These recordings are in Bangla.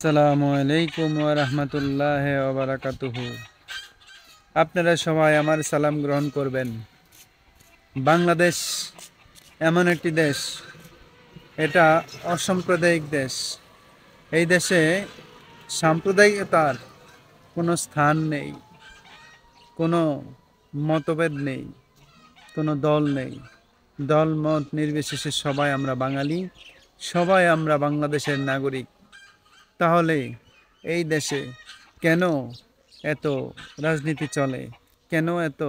আসসালামু আলাইকুম ওয়া রাহমাতুল্লাহি ওয়া বারাকাতুহু। আপনারা সবাই আমার সালাম গ্রহণ করবেন। বাংলাদেশ এমন একটি দেশ, এটা অসাম্প্রদায়িক দেশ। এই দেশে সাম্প্রদায়িকতার কোনো স্থান নেই, কোনো মতভেদ নেই, কোনো দল নেই। দল মত নির্বিশেষে সবাই আমরা বাঙালি, সবাই আমরা বাংলাদেশের নাগরিক। তাহলে এই দেশে কেন এত রাজনীতি চলে, কেন এত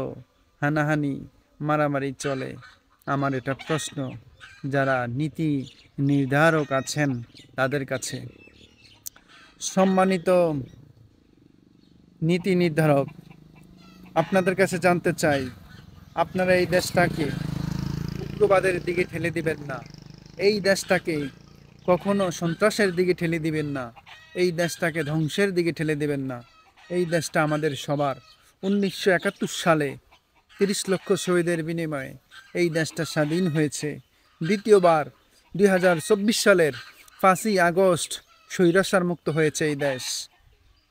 হানাহানি মারামারি চলে? আমার এটা প্রশ্ন যারা নীতি নির্ধারক আছেন তাদের কাছে। সম্মানিত নীতি নির্ধারক, আপনাদের কাছে জানতে চাই, আপনারা এই দেশটাকে উগ্রবাদের দিকে ঠেলে দিবেন না, এই দেশটাকে কখনো সন্ত্রাসের দিকে ঠেলে দিবেন না, এই দেশটাকে ধ্বংসের দিকে ঠেলে দিবেন না। এই দেশটা আমাদের সবার। 1971 সালে 30 লক্ষ শহীদের বিনিময়ে এই দেশটা স্বাধীন হয়েছে। দ্বিতীয়বার 2024 সালের 5ই আগস্ট স্বৈরাচার মুক্ত হয়েছে এই দেশ।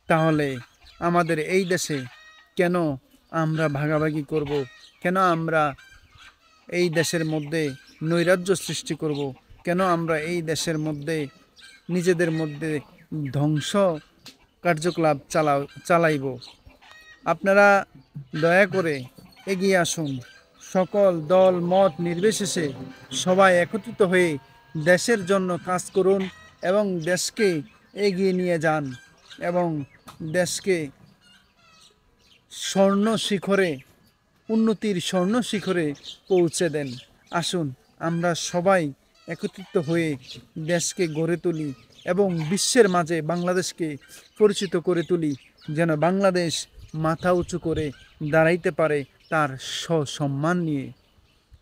তাহলে আমাদের এই দেশে কেন আমরা ভাগাভাগি করব? কেন আমরা এই দেশের মধ্যে নৈরাজ্য সৃষ্টি করব? কেন আমরা এই দেশের মধ্যে নিজেদের মধ্যে ধ্বংস কার্যকলাপ চালাইব? আপনারা দয়া করে এগিয়ে আসুন। সকল দল মত নির্বিশেষে সবাই একত্রিত হয়ে দেশের জন্য কাজ করুন এবং দেশকে এগিয়ে নিয়ে যান এবং দেশকে স্বর্ণ শিখরে, উন্নতির স্বর্ণ শিখরে পৌঁছে দেন। আসুন আমরা সবাই একত্রিত হয়ে দেশকে গড়ে তুলি এবং বিশ্বের মাঝে বাংলাদেশকে পরিচিত করে তুলি, যেন বাংলাদেশ মাথা উঁচু করে দাঁড়াইতে পারে তার সম্মান নিয়ে।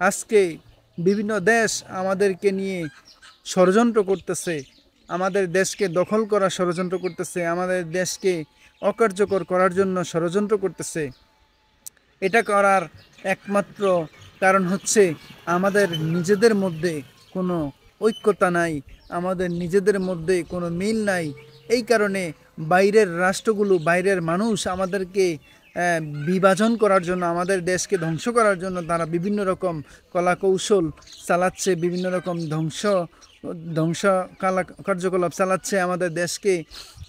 আজকে বিভিন্ন দেশ আমাদেরকে নিয়ে ষড়যন্ত্র করতেছে, আমাদের দেশকে দখল করার ষড়যন্ত্র করতেছে, আমাদের দেশকে অকার্যকর করার জন্য ষড়যন্ত্র করতেছে। এটা করার একমাত্র কারণ হচ্ছে আমাদের নিজেদের মধ্যে কোনো ঐক্যতা নাই, আমাদের নিজেদের মধ্যে কোনো মিল নাই। এই কারণে বাইরের রাষ্ট্রগুলো, বাইরের মানুষ আমাদেরকে বিভাজন করার জন্য, আমাদের দেশকে ধ্বংস করার জন্য তারা বিভিন্ন রকম কলাকৌশল চালাচ্ছে, বিভিন্ন রকম ধ্বংস কার্যকলাপ চালাচ্ছে। আমাদের দেশকে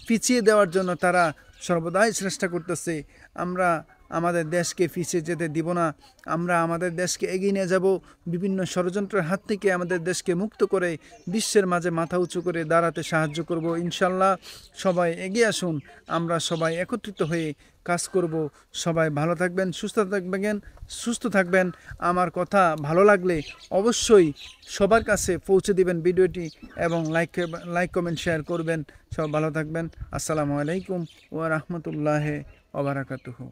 পিছিয়ে দেওয়ার জন্য তারা সর্বদাই চেষ্টা করতেছে। আমরা আমাদের দেশকে পিছিয়ে যেতে দিব না, আমরা আমাদের দেশকে এগিয়ে নিয়ে যাব। বিভিন্ন ষড়যন্ত্রের হাত থেকে আমাদের দেশকে মুক্ত করে বিশ্বের মাঝে মাথা উঁচু করে দাঁড়াতে সাহায্য করব ইনশাল্লাহ। সবাই এগিয়ে আসুন, আমরা সবাই একত্রিত হয়ে কাজ করব। সবাই ভালো থাকবেন, সুস্থ থাকবেন। আমার কথা ভালো লাগলে অবশ্যই সবার কাছে পৌঁছে দিবেন ভিডিওটি এবং লাইক কমেন্ট শেয়ার করবেন। সব ভালো থাকবেন। আসসালামু আলাইকুম ওয়া রাহমাতুল্লাহি ওয়া বারাকাতুহু।